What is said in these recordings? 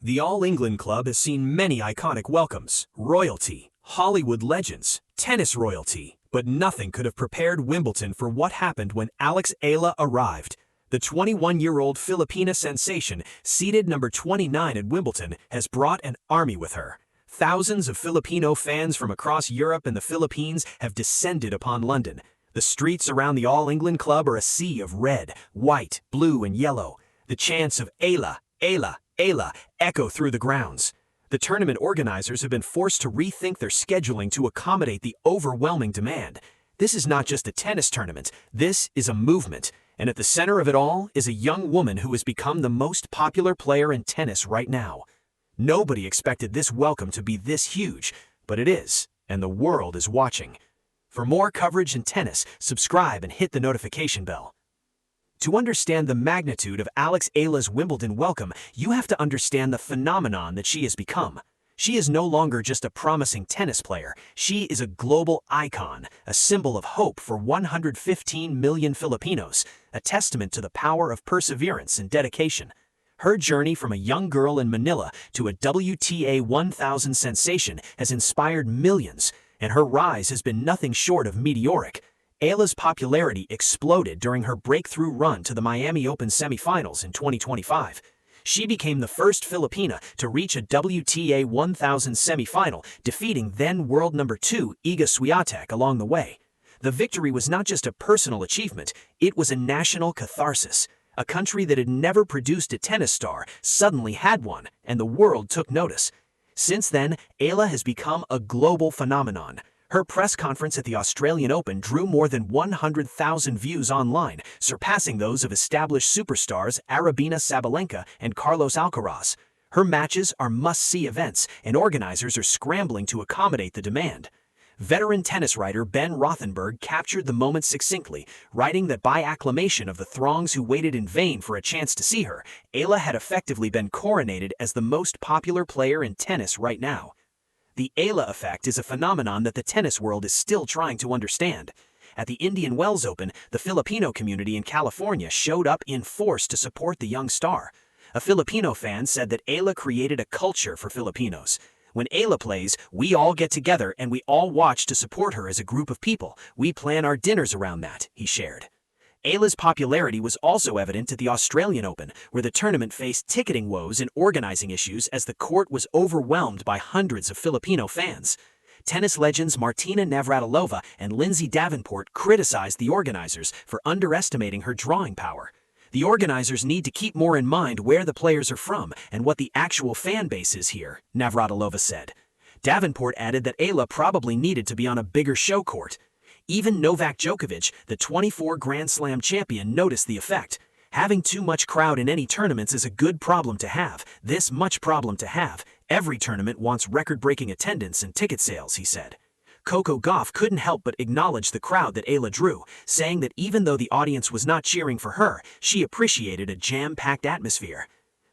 The All England Club has seen many iconic welcomes, royalty, Hollywood legends, tennis royalty, but nothing could have prepared Wimbledon for what happened when Alex Eala arrived. The 21-year-old Filipina sensation, seated number 29 at Wimbledon, has brought an army with her. Thousands of Filipino fans from across Europe and the Philippines have descended upon London. The streets around the All England Club are a sea of red, white, blue, and yellow. The chants of Eala, Eala, Eala echo through the grounds. The tournament organizers have been forced to rethink their scheduling to accommodate the overwhelming demand. This is not just a tennis tournament, this is a movement. And at the center of it all is a young woman who has become the most popular player in tennis right now. Nobody expected this welcome to be this huge, but it is, and the world is watching. For more coverage in tennis, subscribe and hit the notification bell. To understand the magnitude of Alex Eala's Wimbledon welcome, you have to understand the phenomenon that she has become. She is no longer just a promising tennis player. She is a global icon, a symbol of hope for 115 million Filipinos, a testament to the power of perseverance and dedication. Her journey from a young girl in Manila to a WTA 1000 sensation has inspired millions, and her rise has been nothing short of meteoric. Eala's popularity exploded during her breakthrough run to the Miami Open semifinals in 2025. She became the first Filipina to reach a WTA 1000 semifinal, defeating then world number 2 Iga Swiatek along the way. The victory was not just a personal achievement, it was a national catharsis. A country that had never produced a tennis star suddenly had one, and the world took notice. Since then, Eala has become a global phenomenon. Her press conference at the Australian Open drew more than 100,000 views online, surpassing those of established superstars Arabina Sabalenka and Carlos Alcaraz. Her matches are must-see events, and organizers are scrambling to accommodate the demand. Veteran tennis writer Ben Rothenberg captured the moment succinctly, writing that by acclamation of the throngs who waited in vain for a chance to see her, Eala had effectively been coronated as the most popular player in tennis right now. The Eala effect is a phenomenon that the tennis world is still trying to understand. At the Indian Wells Open, the Filipino community in California showed up in force to support the young star. A Filipino fan said that Eala created a culture for Filipinos. When Eala plays, we all get together and we all watch to support her as a group of people. We plan our dinners around that, he shared. Eala's popularity was also evident at the Australian Open, where the tournament faced ticketing woes and organizing issues as the court was overwhelmed by hundreds of Filipino fans. Tennis legends Martina Navratilova and Lindsay Davenport criticized the organizers for underestimating her drawing power. The organizers need to keep more in mind where the players are from and what the actual fan base is here, Navratilova said. Davenport added that Eala probably needed to be on a bigger show court. Even Novak Djokovic, the 24 Grand Slam champion, noticed the effect. Having too much crowd in any tournaments is a good problem to have, this much problem to have. Every tournament wants record-breaking attendance and ticket sales, he said. Coco Gauff couldn't help but acknowledge the crowd that Eala drew, saying that even though the audience was not cheering for her, she appreciated a jam-packed atmosphere.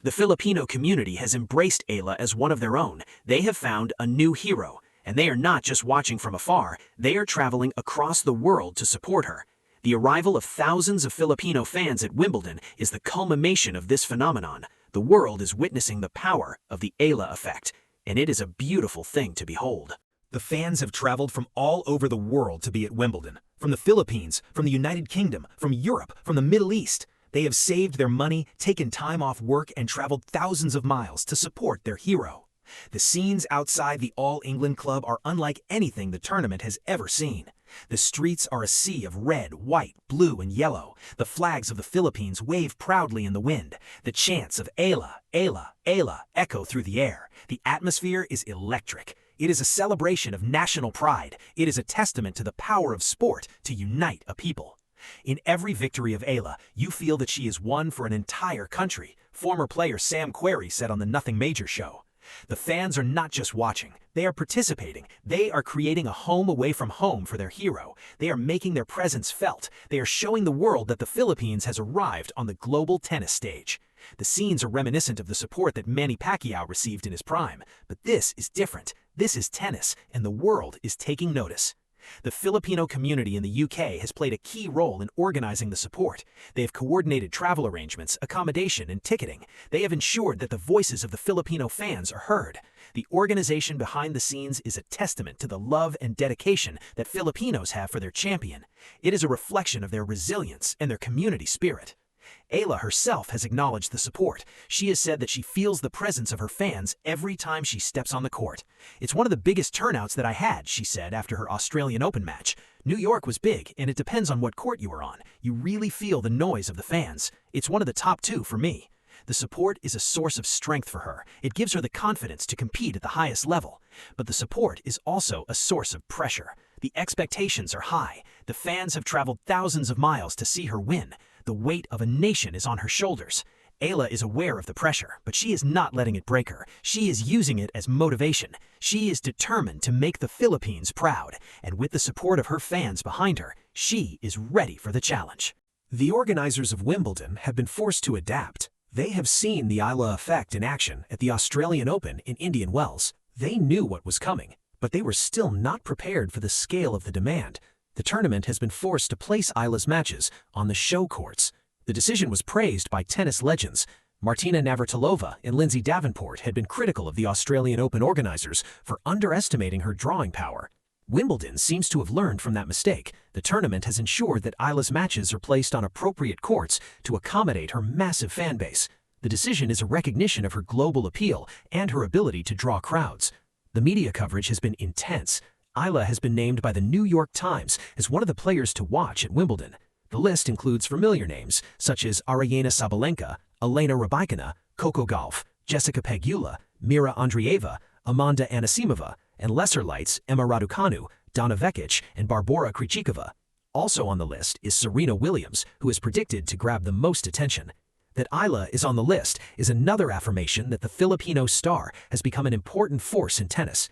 The Filipino community has embraced Eala as one of their own. They have found a new hero. And they are not just watching from afar, they are traveling across the world to support her. The arrival of thousands of Filipino fans at Wimbledon is the culmination of this phenomenon. The world is witnessing the power of the Eala effect, and it is a beautiful thing to behold. The fans have traveled from all over the world to be at Wimbledon. From the Philippines, from the United Kingdom, from Europe, from the Middle East. They have saved their money, taken time off work, and traveled thousands of miles to support their hero. The scenes outside the All England Club are unlike anything the tournament has ever seen. The streets are a sea of red, white, blue, and yellow. The flags of the Philippines wave proudly in the wind. The chants of Eala, Eala, Eala echo through the air. The atmosphere is electric. It is a celebration of national pride. It is a testament to the power of sport to unite a people. In every victory of Eala, you feel that she is one for an entire country, former player Sam Querrey said on the Nothing Major show. The fans are not just watching, they are participating. They are creating a home away from home for their hero. They are making their presence felt. They are showing the world that the Philippines has arrived on the global tennis stage. The scenes are reminiscent of the support that Manny Pacquiao received in his prime. But this is different. This is tennis, and the world is taking notice. The Filipino community in the UK has played a key role in organizing the support. They have coordinated travel arrangements, accommodation, and ticketing. They have ensured that the voices of the Filipino fans are heard. The organization behind the scenes is a testament to the love and dedication that Filipinos have for their champion. It is a reflection of their resilience and their community spirit. Eala herself has acknowledged the support. She has said that she feels the presence of her fans every time she steps on the court. "It's one of the biggest turnouts that I had," she said after her Australian Open match. "New York was big, and it depends on what court you are on. You really feel the noise of the fans. It's one of the top two for me." The support is a source of strength for her. It gives her the confidence to compete at the highest level. But the support is also a source of pressure. The expectations are high. The fans have traveled thousands of miles to see her win. The weight of a nation is on her shoulders. Eala is aware of the pressure, but she is not letting it break her. She is using it as motivation. She is determined to make the Philippines proud, and with the support of her fans behind her, she is ready for the challenge. The organizers of Wimbledon have been forced to adapt. They have seen the Eala effect in action at the Australian Open in Indian Wells. They knew what was coming, but they were still not prepared for the scale of the demand. The tournament has been forced to place Eala's matches on the show courts. The decision was praised by tennis legends. Martina Navratilova and Lindsay Davenport had been critical of the Australian Open organizers for underestimating her drawing power. Wimbledon seems to have learned from that mistake. The tournament has ensured that Eala's matches are placed on appropriate courts to accommodate her massive fan base. The decision is a recognition of her global appeal and her ability to draw crowds. The media coverage has been intense. Eala has been named by the New York Times as one of the players to watch at Wimbledon. The list includes familiar names such as Aryna Sabalenka, Elena Rybakina, Coco Gauff, Jessica Pegula, Mira Andreeva, Amanda Anisimova, and lesser lights Emma Raducanu, Donna Vekic, and Barbora Krejcikova. Also on the list is Serena Williams, who is predicted to grab the most attention. That Eala is on the list is another affirmation that the Filipino star has become an important force in tennis.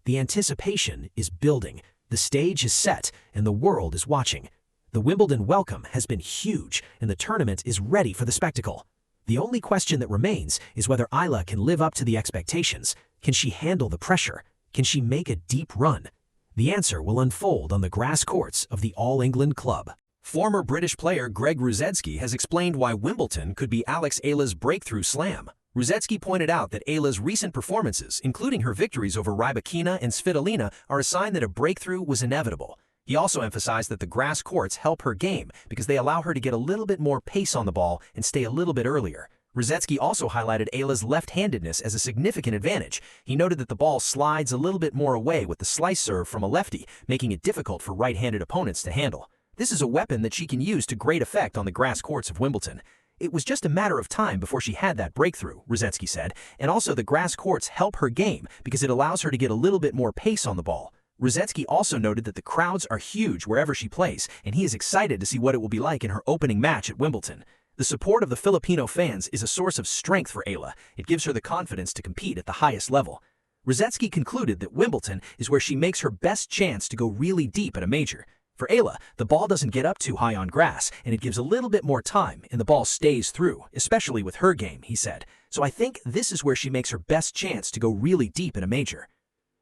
The anticipation is building, the stage is set, and the world is watching. The Wimbledon welcome has been huge, and the tournament is ready for the spectacle. The only question that remains is whether Eala can live up to the expectations. Can she handle the pressure? Can she make a deep run? The answer will unfold on the grass courts of the All England Club. Former British player Greg Rusedski has explained why Wimbledon could be Alex Eala's breakthrough slam. Rusedski pointed out that Eala's recent performances, including her victories over Rybakina and Svitolina, are a sign that a breakthrough was inevitable. He also emphasized that the grass courts help her game because they allow her to get a little bit more pace on the ball and stay a little bit earlier. Rusedski also highlighted Eala's left-handedness as a significant advantage. He noted that the ball slides a little bit more away with the slice serve from a lefty, making it difficult for right-handed opponents to handle. This is a weapon that she can use to great effect on the grass courts of Wimbledon. "It was just a matter of time before she had that breakthrough," Rusedski said, and also the grass courts help her game because it allows her to get a little bit more pace on the ball. Rusedski also noted that the crowds are huge wherever she plays, and he is excited to see what it will be like in her opening match at Wimbledon. The support of the Filipino fans is a source of strength for Eala. It gives her the confidence to compete at the highest level. Rusedski concluded that Wimbledon is where she makes her best chance to go really deep at a major. For Eala, the ball doesn't get up too high on grass, and it gives a little bit more time, and the ball stays through, especially with her game, he said. "So I think this is where she makes her best chance to go really deep in a major."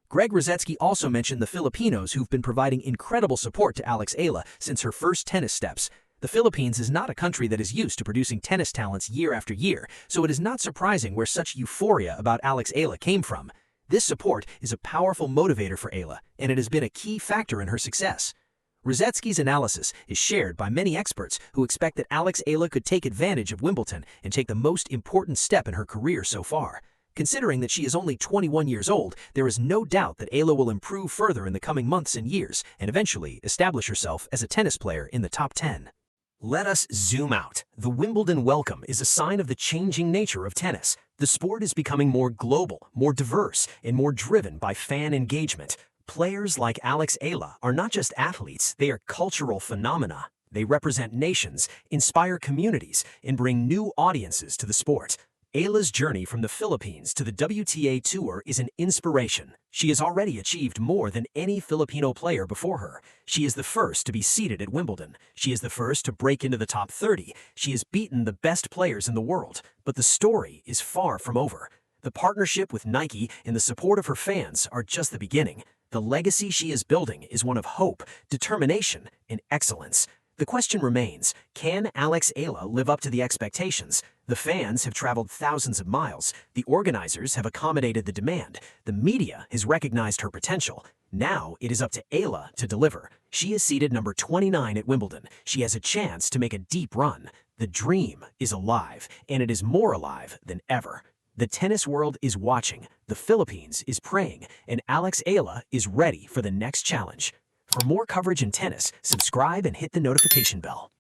Greg Rusedski also mentioned the Filipinos who've been providing incredible support to Alex Eala since her first tennis steps. The Philippines is not a country that is used to producing tennis talents year after year, so it is not surprising where such euphoria about Alex Eala came from. This support is a powerful motivator for Eala, and it has been a key factor in her success. Rusedski's analysis is shared by many experts who expect that Alex Eala could take advantage of Wimbledon and take the most important step in her career so far. Considering that she is only 21 years old, there is no doubt that Eala will improve further in the coming months and years and eventually establish herself as a tennis player in the top 10. Let us zoom out. The Wimbledon welcome is a sign of the changing nature of tennis. The sport is becoming more global, more diverse, and more driven by fan engagement. Players like Alex Eala are not just athletes, they are cultural phenomena. They represent nations, inspire communities, and bring new audiences to the sport. Eala's journey from the Philippines to the WTA Tour is an inspiration. She has already achieved more than any Filipino player before her. She is the first to be seated at Wimbledon. She is the first to break into the top 30. She has beaten the best players in the world. But the story is far from over. The partnership with Nike and the support of her fans are just the beginning. The legacy she is building is one of hope, determination, and excellence. The question remains, can Alex Eala live up to the expectations? The fans have traveled thousands of miles, the organizers have accommodated the demand, the media has recognized her potential. Now it is up to Eala to deliver. She is seeded number 29 at Wimbledon. She has a chance to make a deep run. The dream is alive, and it is more alive than ever. The tennis world is watching, the Philippines is praying, and Alex Eala is ready for the next challenge. For more coverage in tennis, subscribe and hit the notification bell.